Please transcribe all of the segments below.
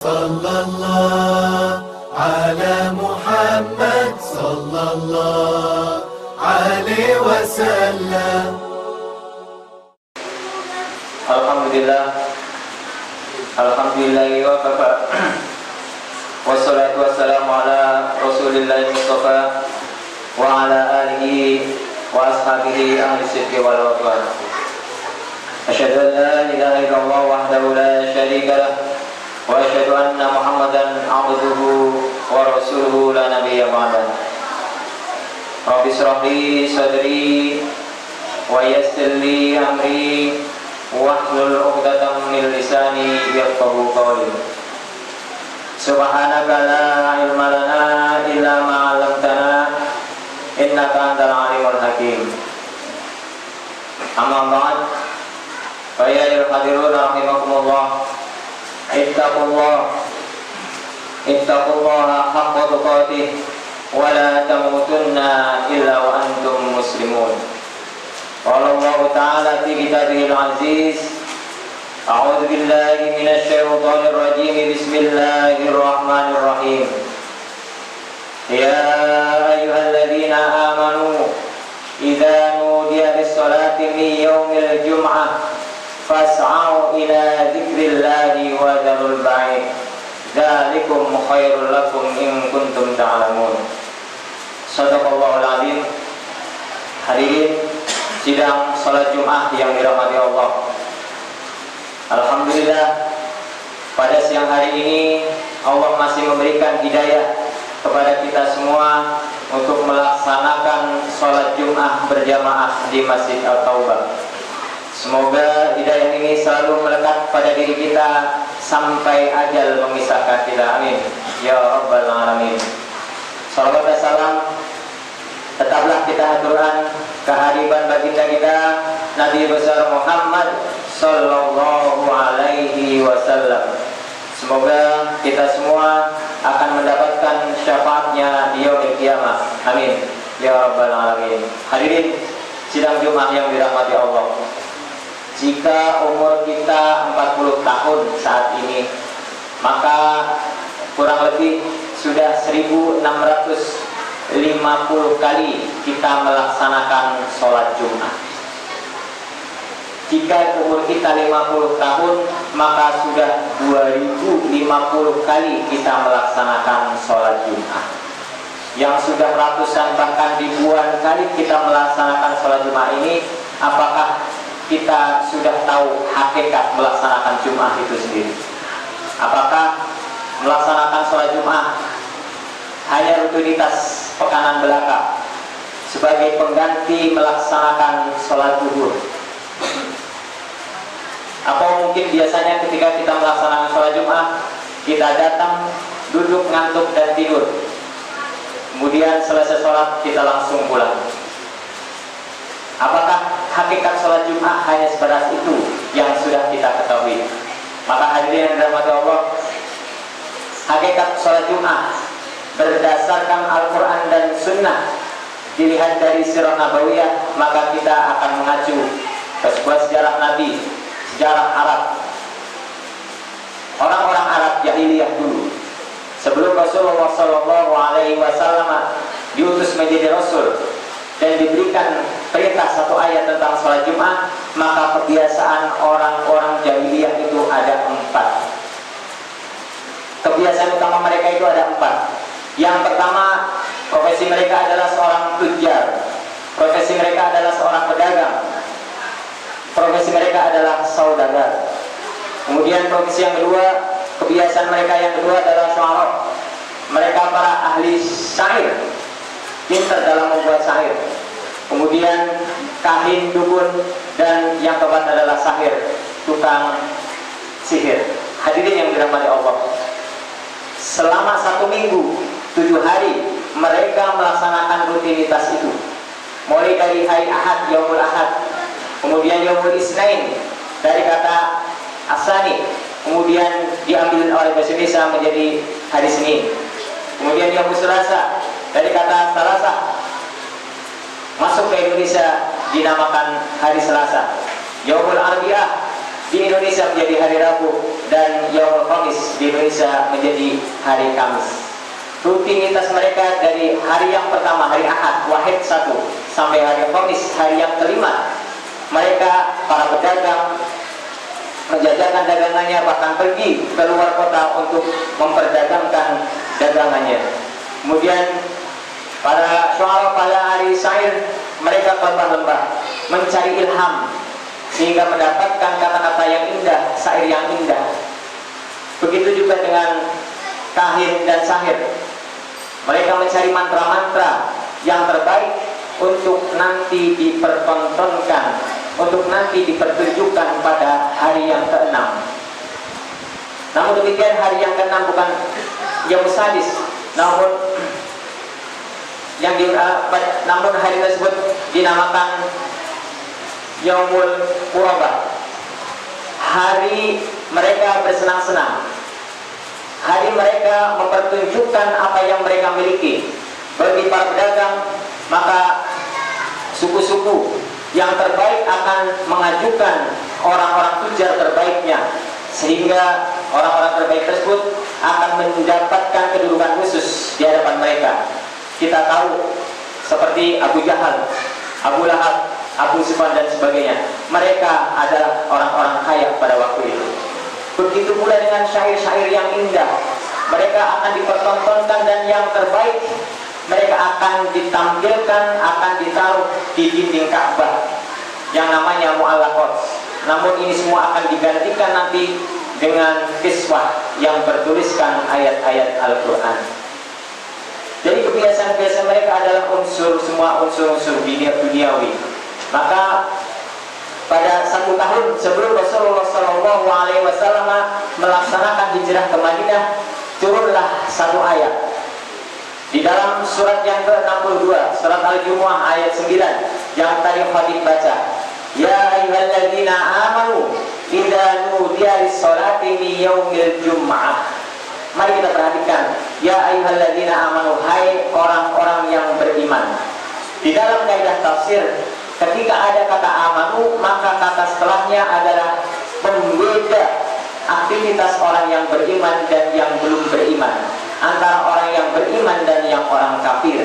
Sallallahu ala Muhammad sallallahu alaihi wasallam. Alhamdulillah wa kafa. Wassalatu wassalamu ala Rasulillah Mustafa wa ala alihi wa ashabihi ahli sidqi wal wafa. Asyhadu an la ilaha illallah wahdahu la syarika lah wa asyhadu anna Muhammadan abduhu wa rasuluhu la nabiyya ba'dah. Rabbi shrah li sadri wa yassir li amri wahlul 'uqdatam min lisani yafqahu qawli. Subhanaka la ilma lana illa ma 'allamtana innaka antal alimul hakim. Amma ba'd, fa ya ayyuhal hadirun rahimakumullah. Ittaqullaha haqqa tuqatih wa la tamutunna illa wa antum muslimun. Qala Allah Ta'ala fi kitabihil aziz, a'udzu billahi minasy syaithanir rajim. Bismillahirrahmanirrahim. Ya ayyuhalladzina amanu idza nudiya lis-salati min yaumil jum'ah fas'au ila dzikrillahi wa dzarul bai'. Dzalikum khairul lakum in kuntum ta'lamun. Shadaqallahul azim. Hadirin sidang salat Jumat yang dirahmati Allah. Alhamdulillah, pada siang hari ini Allah masih memberikan hidayah kepada kita semua untuk melaksanakan salat Jumat berjamaah di Masjid At-Taubah. Semoga hidayah ini selalu melekat pada diri kita sampai ajal memisahkan kita. Amin ya rabbal alamin. Salawat dan salam tetaplah kita haturkan kehadiran baginda kita Nabi besar Muhammad sallallahu alaihi wasallam. Semoga kita semua akan mendapatkan syafaatnya di yaumil qiyamah. Amin ya rabbal alamin. Hadirin sidang Jumat yang dirahmati Allah, jika umur kita 40 tahun saat ini, maka kurang lebih sudah 1650 kali kita melaksanakan sholat Jumat. Jika umur kita 50 tahun, maka sudah 2050 kali kita melaksanakan sholat Jumat. Yang sudah ratusan bahkan ribuan kali kita melaksanakan sholat Jumat ini, apakah kita sudah tahu hakikat melaksanakan Jumat itu sendiri? Apakah melaksanakan sholat Jumat hanya rutinitas pekanan belaka sebagai pengganti melaksanakan sholat zuhur? Atau mungkin biasanya ketika kita melaksanakan sholat Jumat, kita datang, duduk, ngantuk, dan tidur. Kemudian selesai sholat, kita langsung pulang. Apakah hakikat sholat Jumat hanya sebatas itu yang sudah kita ketahui? Maka hadirin yang dirahmati Allah, hakikat sholat Jumat berdasarkan Al-Quran dan Sunnah dilihat dari sirah nabawiyah, maka kita akan mengacu ke sebuah sejarah Nabi, sejarah Arab. Orang-orang Arab jahiliyah dulu, sebelum Rasulullah SAW diutus menjadi Rasul dan diberikan perintah satu ayat tentang sholat Jumat, maka kebiasaan orang-orang jahiliyah itu ada 4. Kebiasaan utama mereka itu ada 4. Yang pertama, profesi mereka adalah seorang tujar, profesi mereka adalah seorang pedagang, profesi mereka adalah saudagar. Kemudian profesi yang kedua, kebiasaan mereka yang kedua adalah syu'ara. Mereka para ahli syair, pintar dalam membuat syair. Kemudian kahin, dukun, dan yang keempat adalah sahir, tukang sihir. Hadirin yang dirahmati Allah, selama 1 minggu 7 hari mereka melaksanakan rutinitas itu, mulai dari hari Ahad, Yaumul Ahad, kemudian Yaumul Isnain dari kata Asani, kemudian diambil oleh bahasa Indonesia menjadi hari Senin, kemudian Yaumul Selasa dari kata Salasah masuk ke Indonesia dinamakan hari Selasa. Yaumul Arbi'ah di Indonesia menjadi hari Rabu, dan Yaumul Khamis di Indonesia menjadi hari Kamis. Rutinitas mereka dari hari yang pertama, hari Ahad, Wahid 1, sampai hari Khamis, hari yang kelima, mereka para pedagang menjajakan dagangannya, bahkan pergi ke luar kota untuk memperdagangkan dagangannya. Kemudian para syuara pada hari syair, mereka ke lembah mencari ilham sehingga mendapatkan kata-kata yang indah, syair yang indah. Begitu juga dengan kahin dan sahir, mereka mencari mantra-mantra yang terbaik untuk nanti dipertontonkan, untuk nanti dipertunjukkan pada hari yang ke-6. Namun demikian, hari yang ke-6 bukan Yaum Sadis, namun hari tersebut dinamakan Yaumul Qurabah. Hari mereka bersenang-senang, hari mereka mempertunjukkan apa yang mereka miliki. Bagi para pedagang, maka suku-suku yang terbaik akan mengajukan orang-orang tujar terbaiknya, sehingga orang-orang terbaik tersebut akan mendapatkan kedudukan khusus di hadapan mereka. Kita tahu seperti Abu Jahal, Abu Lahab, Abu Sufyan dan sebagainya. Mereka adalah orang-orang kaya pada waktu itu. Begitu pula dengan syair-syair yang indah, mereka akan dipertontonkan, dan yang terbaik mereka akan ditampilkan, akan ditaruh di dinding Ka'bah yang namanya mu'allaqat. Namun ini semua akan digantikan nanti dengan kiswah yang bertuliskan ayat-ayat Al-Quran. Jadi kebiasaan-kebiasaan mereka adalah semua unsur-unsur duniawi. Maka pada 1 tahun sebelum Rasulullah SAW melaksanakan hijrah ke Madinah, turunlah satu ayat di dalam surat yang ke-62, surat Al-Jumu'ah ayat 9 yang tadi Khalid baca. Ya ayyuhalladzina amanu idza nudiya lis-sholati min yaumil jum'ah. Mari kita perhatikan, ya ayyuhalladzina amanu, hai orang-orang yang beriman. Di dalam kaidah tafsir, ketika ada kata amanu, maka kata setelahnya adalah pembeda aktivitas orang yang beriman dan yang belum beriman, antara orang yang beriman dan yang orang kafir.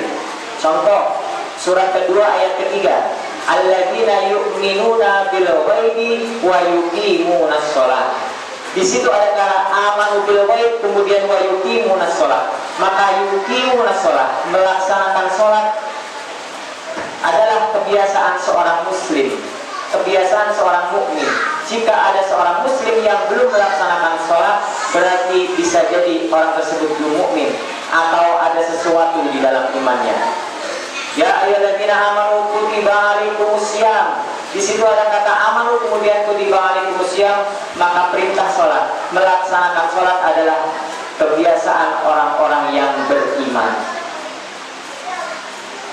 Contoh, surat kedua ayat ketiga, alladzina yu'minuna bil ghaibi wa yuqimunas shalah. Di situ ada kata amanu bil ghaib, kemudian wa yuqimunas shalah. Maka yuqimunas shalah, melaksanakan sholat, adalah kebiasaan seorang muslim, kebiasaan seorang mukmin. Jika ada seorang muslim yang belum melaksanakan sholat, berarti bisa jadi orang tersebut belum mukmin, atau ada sesuatu di dalam imannya. Ya ayyuhalladzina amanu kutiba alaikumusiyam. Di situ ada kata amanu, kemudian kutiba alaikumusiyam, maka perintah sholat, melaksanakan sholat adalah kebiasaan orang-orang yang beriman.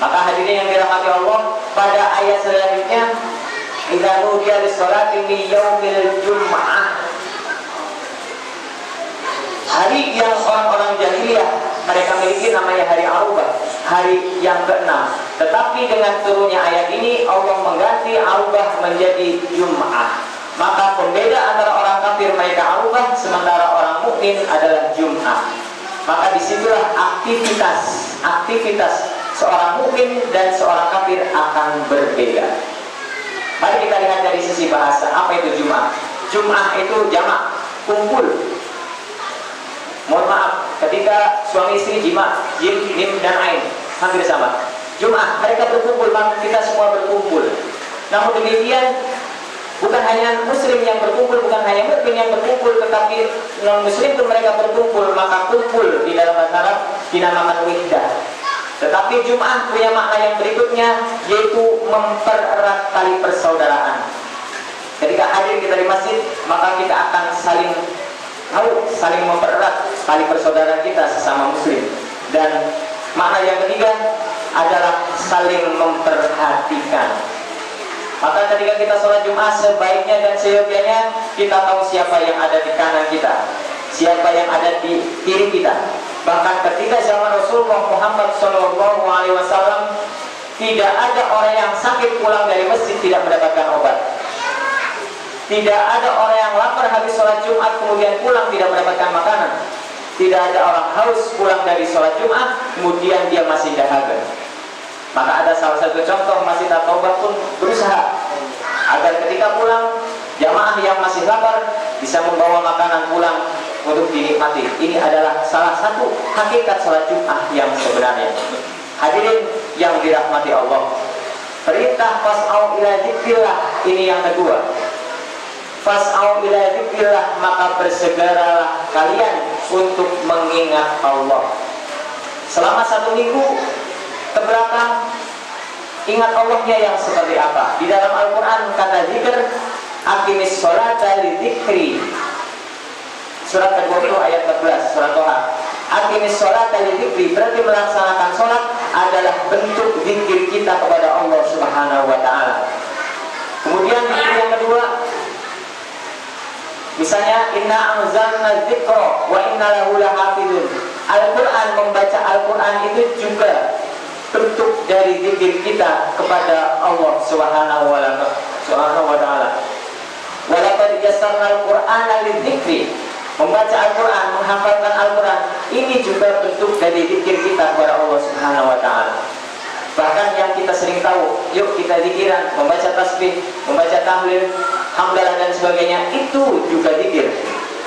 Maka hadirin yang dirahmati Allah, pada ayat selanjutnya, idza nudiya lis-sholati min yaumil jum'ah, hari yang orang-orang jahiliyah mereka miliki namanya hari Arubah, hari yang ke-6. Tetapi dengan turunnya ayat ini, Allah mengganti Arubah menjadi Jum'ah. Maka pembeda antara orang kafir mereka Arubah, sementara orang mukmin adalah Jum'ah. Maka disitulah aktivitas seorang mukmin dan seorang kafir akan berbeda. Mari kita lihat dari sisi bahasa, apa itu Jum'ah? Jum'ah itu jamak, kumpul. Mohon maaf, ketika suami istri jima, jim, mim, dan ain hampir sama. Jum'ah, mereka berkumpul, maka kita semua berkumpul. Namun demikian, bukan hanya muslim yang berkumpul, bukan hanya mukmin yang berkumpul, tetapi non muslim pun mereka berkumpul. Maka kumpul di dalam bahasa Arab dinamakan wihdah. Tetapi Jum'ah punya makna yang berikutnya, yaitu mempererat tali persaudaraan. Ketika hadir kita di masjid, maka kita akan saling mempererat tali persaudaraan kita sesama muslim. Dan makna yang ketiga adalah saling memperhatikan. Maka ketika kita sholat Jum'ah, sebaiknya dan seyogianya kita tahu siapa yang ada di kanan kita, siapa yang ada di kiri kita. Bahkan ketika zaman Rasulullah Muhammad SAW, tidak ada orang yang sakit pulang dari masjid tidak mendapatkan obat. Tidak ada orang yang lapar habis sholat Jumat kemudian pulang tidak mendapatkan makanan. Tidak ada orang haus pulang dari sholat Jumat kemudian dia masih dahaga. Maka ada salah satu contoh Masjid At-Taubah pun berusaha agar ketika pulang jamaah yang masih lapar bisa membawa makanan pulang untuk dinikmati. Ini adalah salah satu hakikat sholat Jumat yang sebenarnya. Hadirin yang dirahmati Allah, perintah fas'au ila dzikrillah ini yang kedua. Fas'au ila dzikrillah, maka bersegeralah kalian untuk mengingat Allah. Selama 1 minggu ke belakang, ingat Allahnya yang seperti apa? Di dalam Al-Quran kata zikir, aqimis sholata li dzikri. Surat ke-20 ayat 14, surat Toha. Aqimis sholata li dzikri, berarti melaksanakan sholat adalah bentuk zikir kita kepada Allah Subhanahu wa ta'ala. Kemudian zikir yang kedua, misalnya inna anzalna dzikra wa inna lahu lahafidun. Al-Quran, membaca Al-Quran itu juga bentuk dari zikir kita kepada Allah Subhanahu wa ta'ala. Walaqad yassarna al-Qur'ana lidzikri, membaca Al-Quran, menghafalkan Al-Quran, ini juga bentuk dari zikir kita kepada Allah Subhanahu wa ta'ala. Bahkan yang kita sering tahu, yuk kita zikiran, membaca tasbih, membaca tahlil, hamdalah dan sebagainya, itu juga zikir.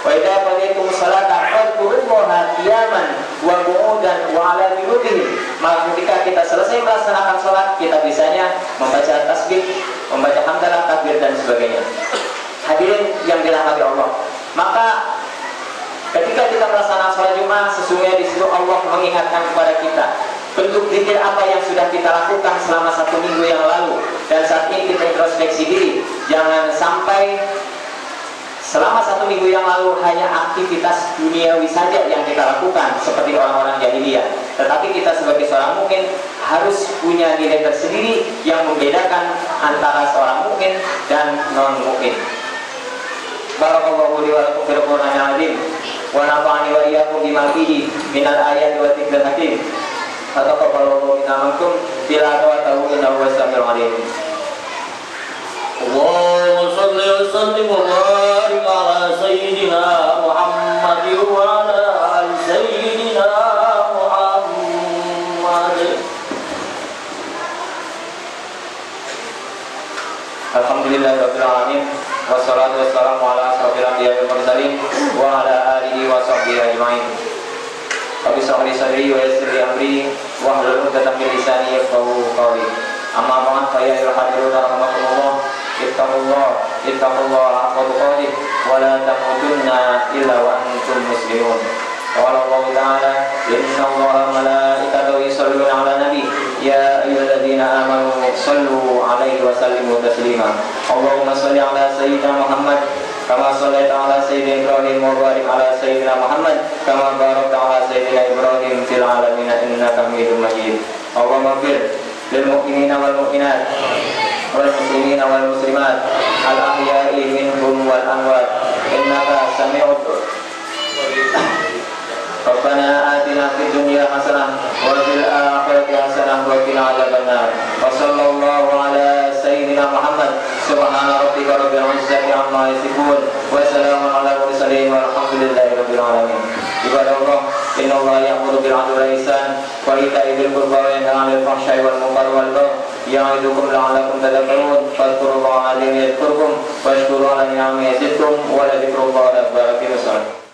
Wa idza qadaytum sholata fadhkurullaha qiyaman wa qu'udan wa 'ala junubihim. Maka ketika kita selesai melaksanakan sholat, kita bisanya membaca tasbih, membaca hamdalah, takbir dan sebagainya. Hadirin yang dirahmati Allah, maka ketika kita melaksanakan sholat Jumat, sesungguhnya di situ Allah mengingatkan kepada kita bentuk zikir apa yang sudah kita lakukan selama 1 minggu yang lalu. Dan saat ini kita introspeksi diri, jangan sampai selama 1 minggu yang lalu hanya aktivitas duniawi saja yang kita lakukan seperti orang-orang jahiliyah. Tetapi kita sebagai seorang mukmin harus punya nilai tersendiri yang membedakan antara seorang mukmin dan non-mukmin. Barakallahu li wa lakum fil Qur'anil azim wa nafa'ani wa iyyakum bima fihi minal ayati wa dzikril hakim. Fataqabbalallahu minna minkum tilawatahu innahu was-sami'ul 'alim. Allahumma shalli wa sallim wa barik ala sayyidina Muhammad wa ala ali sayyidina Muhammad. Alhamdulillahirabbil alamin, wassalatu wassalamu ala asyrofil anbiya'i wal mursalin wa ala alihi wa sahbihi ajmain. Rabbi shrah li sadri wa yassir li amri wa hlul 'uqdatam min lisani yafqahu qawli. Amma ba'd, fa ya ayyuhal hadirun rahimakumullah, ittaqullaha haqqa tuqatih wa la tamutunna illa wa antum muslimun. Qala Allah ta'ala, innallaha malaikatahu yusholluna 'alan nabi ya ayyuhalladzina amanu shallu 'alaihi wa sallimu taslima. Allahumma shalli 'ala sayyidina Muhammad kama shallaita 'ala sayyidina Ibrahim wa barik 'ala sayyidina Muhammad kama barakta 'ala sayyidina Ibrahim fil 'alamin innaka Hamidum Majid. Allahumma ighfir lil mu'minina wal mu'minat wal muslimina wal muslimat al ahya'i minhum wal amwat innaka sami'ud Rabbana atina fid dunya hasanah wa fil akhirati hasanah wa qina adzabannar. Wa sallallahu ala sayyidina Muhammad subhana rabbika rabbil izzati amma yasifun wa salamun ala mursalin walhamdulillahi rabbil alamin. Ibadallah, innallaha ya'muru bil 'adli wal ihsan wa ita'i dzil qurba wa yanha 'anil fahsya'i wal munkari wal baghi ya'idukum la'allakum tadhakkarun. Fadhkurullaha 'azim yadhkurkum washkuru 'ala ni'amihi yazidkum wa la dzikrullahi akbar.